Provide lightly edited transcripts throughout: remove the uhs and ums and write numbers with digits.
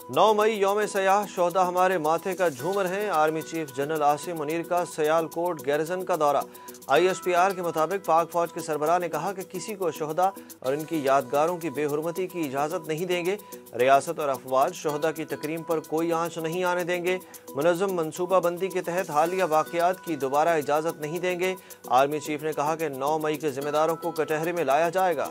9 मई यौम सयाह शोहदा हमारे माथे का झूमर हैं। Army chief general Asim Munir का सियालकोट गैरिजन का दौरा। ISPR के मुताबिक पाक फौज के सरबराह ने कहा कि किसी को शोहदा और इनकी यादगारों की बेहुरमती की इजाज़त नहीं देंगे। रियासत और अफवाज शोहदा की तकरीम पर कोई आंच नहीं आने देंगे। मुनज़्ज़म मनसूबाबंदी के तहत हालिया वाक़यात की दोबारा इजाज़त नहीं देंगे। आर्मी चीफ ने कहा कि 9 मई के जिम्मेदारों को कटहरे में लाया जाएगा।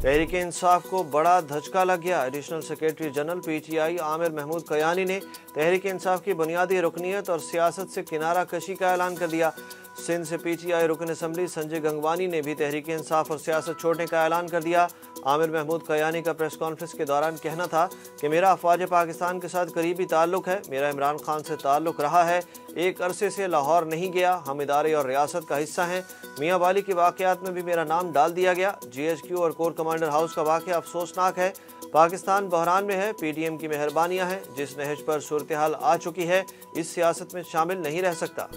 तहरीक इंसाफ को बड़ा धचका लग गया। Additional secretary general PTI Amir Mahmood Kayani ने तहरीक इंसाफ की बुनियादी रुकनीत और सियासत से किनारा कशी का ऐलान कर दिया। सिंध से PTI रुकन असम्बली संजय गंगवानी ने भी तहरीक इंसाफ और सियासत छोड़ने का ऐलान कर दिया। आमिर महमूद कयानी का प्रेस कॉन्फ्रेंस के दौरान कहना था कि मेरा अफवाज पाकिस्तान के साथ करीबी ताल्लुक है, मेरा इमरान खान से ताल्लुक रहा है, एक अरसे से लाहौर नहीं गया, हम इदारे और रियासत का हिस्सा हैं। मियाँ वाली के वाक़यात में भी मेरा नाम डाल दिया गया। GHQ और कोर कमांडर हाउस का वाक़या अफसोसनाक है। पाकिस्तान बहरान में है, PDM की मेहरबानियाँ हैं। जिस नहज पर सूरत हाल आ चुकी है, इस सियासत में शामिल नहीं रह सकता।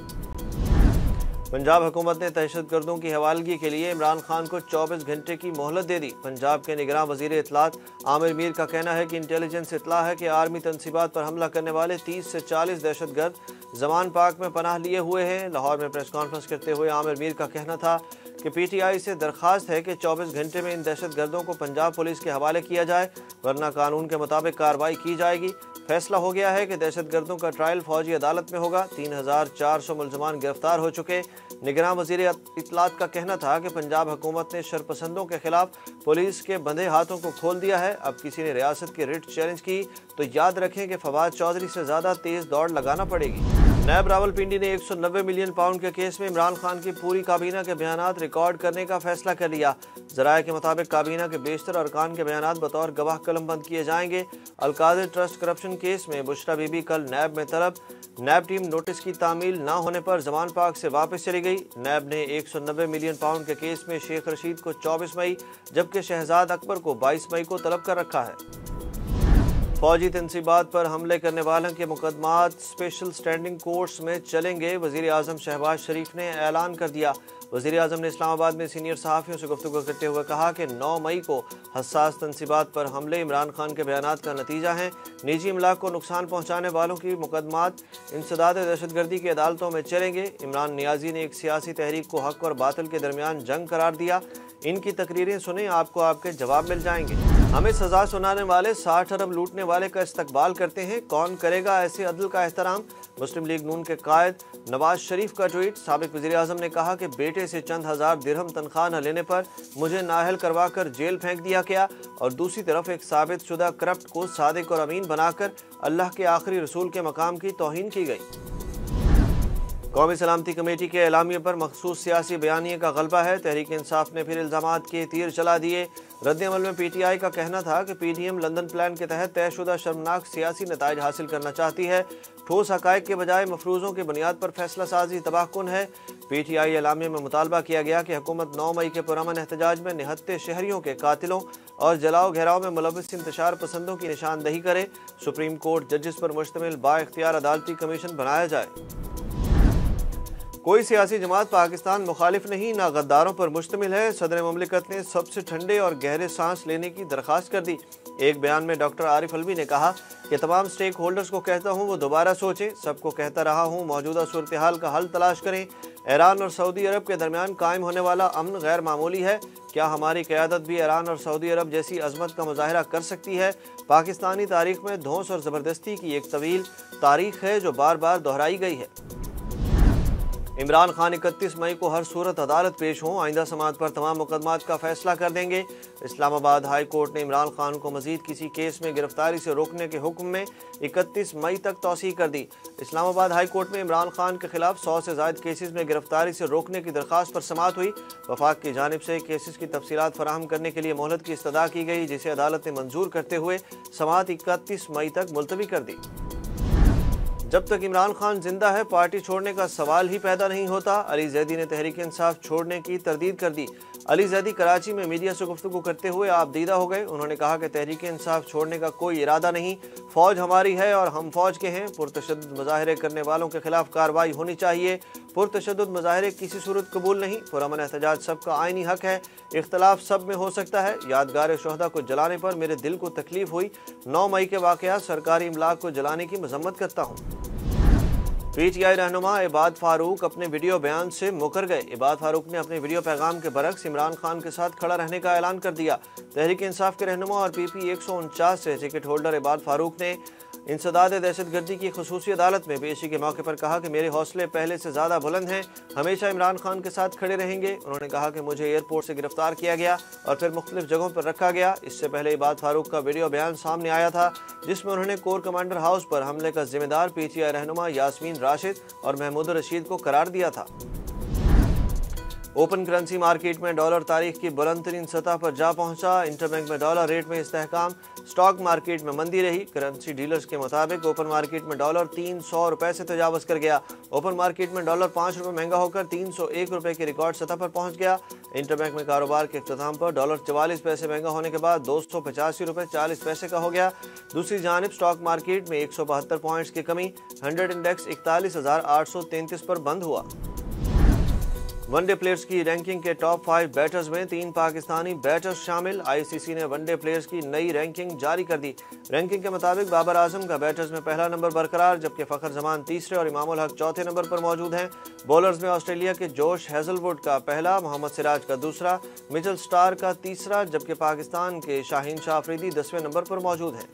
पंजाब हुकूमत ने दहशतगर्दों की हवालगी के लिए इमरान खान को 24 घंटे की मोहलत दे दी। पंजाब के निगरान वजीर इत्तलात आमिर मीर का कहना है कि इंटेलिजेंस इत्तला है कि आर्मी तनसीबात पर हमला करने वाले 30 से 40 दहशतगर्द जमान पाक में पनाह लिए हुए हैं। लाहौर में प्रेस कॉन्फ्रेंस करते हुए आमिर मीर का कहना था कि PTI से दरख्वास्त है कि 24 घंटे में इन दहशतगर्दों को पंजाब पुलिस के हवाले किया जाए, वरना कानून के मुताबिक कार्रवाई की जाएगी। फैसला हो गया है कि दहशतगर्दों का ट्रायल फौजी अदालत में होगा। 3400 मुलजमान गिरफ्तार हो चुके। निगरान वजीर इत्तलात का कहना था कि पंजाब हुकूमत ने शरपसंदों के खिलाफ पुलिस के बंधे हाथों को खोल दिया है। अब किसी ने रियासत की रिट चैलेंज की तो याद रखें कि फवाद चौधरी से ज़्यादा तेज़ दौड़ लगाना पड़ेगी। नैब रावलपिंडी ने 190 मिलियन पाउंड के केस में इमरान खान की पूरी काबीना के बयानात रिकॉर्ड करने का फैसला कर लिया। ज़राए के मुताबिक काबीना के बेशतर अरकान के बयानात बतौर गवाह कलमबंद किए जाएंगे। अलकादिर ट्रस्ट करप्शन केस में बुशरा बीबी कल नैब में तलब। नैब टीम नोटिस की तामील न होने पर जमान पाक से वापस चली गई। नैब ने 190 मिलियन पाउंड के केस में शेख रशीद को 24 मई जबकि शहजाद अकबर को 22 मई को तलब कर रखा है। फौजी तनसीबात पर हमले करने वालों के मुकदमात स्पेशल स्टैंडिंग कोर्ट्स में चलेंगे। वज़ीर आज़म शहबाज शरीफ ने ऐलान कर दिया। वज़ीर आज़म ने इस्लामाबाद में सीनियर सहाफ़ियों से गुफ्तगू करते हुए कहा कि 9 मई को हसास तनसीबात पर हमले इमरान खान के बयानात का नतीजा हैं। निजी इमलाक को नुकसान पहुँचाने वालों की मुकदमात इंसदाद दहशतगर्दी की अदालतों में चलेंगे। इमरान नियाजी ने एक सियासी तहरीक को हक और बातिल के दरमियान जंग करार दिया। इनकी तकरीरें सुने, आपको आपके जवाब मिल जाएंगे। हमें सजा सुनाने वाले 60 अरब लूटने वाले का इस्तकबाल करते हैं, कौन करेगा ऐसे अदल का एहतराम। मुस्लिम लीग नून के कायद नवाज शरीफ का ट्वीट। साबिक वज़ीर आज़म ने कहा कि बेटे से चंद हज़ार दिरहम तनख्वाह न लेने पर मुझे नाअहल करवा कर जेल फेंक दिया गया, और दूसरी तरफ एक साबित शुदा करप्ट को सादिक और अमीन बनाकर अल्लाह के आखिरी रसूल के मकाम की तौहीन की गई। कौमी सलामती कमेटी के एलामिया पर मखसूस सियासी बयानिए का गलबा है। तहरीक इंसाफ ने फिर इल्ज़ामात के तीर चला दिए। रद्द-ए-अमल में PTI का कहना था कि PDM लंदन प्लान के तहत तयशुदा शर्मनाक सियासी नताइज हासिल करना चाहती है। ठोस हक़ाइक़ के बजाय मफरूज़ों की बुनियाद पर फैसला साजी तबाहकुन है। PTI एलामिया में मुतालबा किया गया कि हुकूमत 9 मई के पुरअमन एहतजाज में निहत्ते शहरियों के कातिलों और जलाओ घेराव में मुलव्वस इंतशार पसंदों की निशानदही करे। सुप्रीम कोर्ट जजेस पर मुश्तमिल बाइख्तियार अदालती कमीशन बनाया जाए। कोई सियासी जमात पाकिस्तान मुखालिफ नहीं, ना गद्दारों पर मुश्तमिल है। सदर मुमलिकत ने सबसे ठंडे और गहरे सांस लेने की दरख्वास्त कर दी। एक बयान में डॉक्टर आरिफ अलवी ने कहा कि तमाम स्टेक होल्डर्स को कहता हूँ वो दोबारा सोचें। सबको कहता रहा हूँ मौजूदा सूरत हाल का हल तलाश करें। ईरान और सऊदी अरब के दरमियान कायम होने वाला अमन गैर मामूली है। क्या हमारी क़यादत भी ईरान और सऊदी अरब जैसी अजमत का मुजाहरा कर सकती है? पाकिस्तानी तारीख में धौंस और ज़बरदस्ती की एक तवील तारीख है जो बार बार दोहराई गई है। इमरान खान 31 मई को हर सूरत अदालत पेश हों, आइंदा समाअत पर तमाम मुकदमात का फैसला कर देंगे। इस्लामाबाद हाई कोर्ट ने इमरान खान को मजीद किसी केस में गिरफ्तारी से रोकने के हुक्म में 31 मई तक तौसीह कर दी। इस्लामाबाद हाई कोर्ट में इमरान खान के खिलाफ 100 से ज़ायद केसेस में गिरफ्तारी से रोकने की दरख्वास्त पर समाअत हुई। वफाक की जानिब से केसेस की तफसीलात फराहम करने के लिए मोहलत की इस्तदा की गई, जिसे अदालत ने मंजूर करते हुए समाअत 31 मई तक मुलतवी कर दी। जब तक इमरान खान जिंदा है पार्टी छोड़ने का सवाल ही पैदा नहीं होता। अली जैदी ने तहरीक इंसाफ छोड़ने की तरदीद कर दी। अली जैदी कराची में मीडिया से गुफ्तगू करते हुए आप दीदा हो गए। उन्होंने कहा कि तहरीक इंसाफ छोड़ने का कोई इरादा नहीं, फौज हमारी है और हम फौज के हैं। पुरतशद्दुद मुजाहरे करने वालों के खिलाफ कार्रवाई होनी चाहिए। पुरतशद्दुद मुजाहरे किसी सूरत कबूल नहीं। पुरअमन एहतजाज सबका आईनी हक है, इख्तलाफ सब में हो सकता है। यादगार शोहदा को जलाने पर मेरे दिल को तकलीफ हुई। 9 मई के वाक़यात सरकारी इमलाक को जलाने की मजम्मत करता हूँ। पीटीआई रहनुमा इबाद फारूक अपने वीडियो बयान से मुकर गए। इबाद फारूक ने अपने वीडियो पैगाम के बरक्स इमरान खान के साथ खड़ा रहने का ऐलान कर दिया। तहरीक इंसाफ के रहनुमा और PP 149 से टिकट होल्डर इबाद फारूक ने इंसदाद दहशतगर्दी की खुसूसी अदालत में पेशी के मौके पर कहा कि मेरे हौसले पहले से ज़्यादा बुलंद हैं, हमेशा इमरान खान के साथ खड़े रहेंगे। उन्होंने कहा कि मुझे एयरपोर्ट से गिरफ्तार किया गया और फिर मुख्तलिफ जगहों पर रखा गया। इससे पहले इबाद फारूक का वीडियो बयान सामने आया था, जिसमें उन्होंने कोर कमांडर हाउस पर हमले का जिम्मेदार PTI रहनुमा यास्मीन राशिद और महमूद रशीद को करार दिया था। ओपन करेंसी मार्केट में डॉलर तारीख की बुलंद तरीन सतह पर जा पहुंचा। इंटरबैंक में डॉलर रेट में इस्तेहकाम, स्टॉक मार्केट में मंदी रही। करेंसी डीलर्स के मुताबिक ओपन मार्केट में डॉलर 300 रुपए से तजावज़ कर गया। ओपन मार्केट में डॉलर 5 रुपये महंगा होकर 301 रुपये की रिकॉर्ड सतह पर पहुंच गया। इंटरबैंक में कारोबार के इख्तिताम पर डॉलर 44 पैसे महंगा होने के बाद 285 रुपये 40 पैसे का हो गया। दूसरी जानिब स्टॉक मार्केट में 172 पॉइंट्स की कमी, 100 इंडेक्स 41,833 पर बंद हुआ। वनडे प्लेयर्स की रैंकिंग के टॉप 5 बैटर्स में 3 पाकिस्तानी बैटर्स शामिल। ICC ने वनडे प्लेयर्स की नई रैंकिंग जारी कर दी। रैंकिंग के मुताबिक बाबर आजम का बैटर्स में पहला नंबर बरकरार, जबकि फ़खर जमान तीसरे और इमामुल हक चौथे नंबर पर मौजूद हैं। बॉलर्स में ऑस्ट्रेलिया के जोश हेजलवुड का पहला, मोहम्मद सिराज का दूसरा, मिचेल स्टार्क का तीसरा, जबकि पाकिस्तान के शाहीन शाह अफरीदी 10वें नंबर पर मौजूद हैं।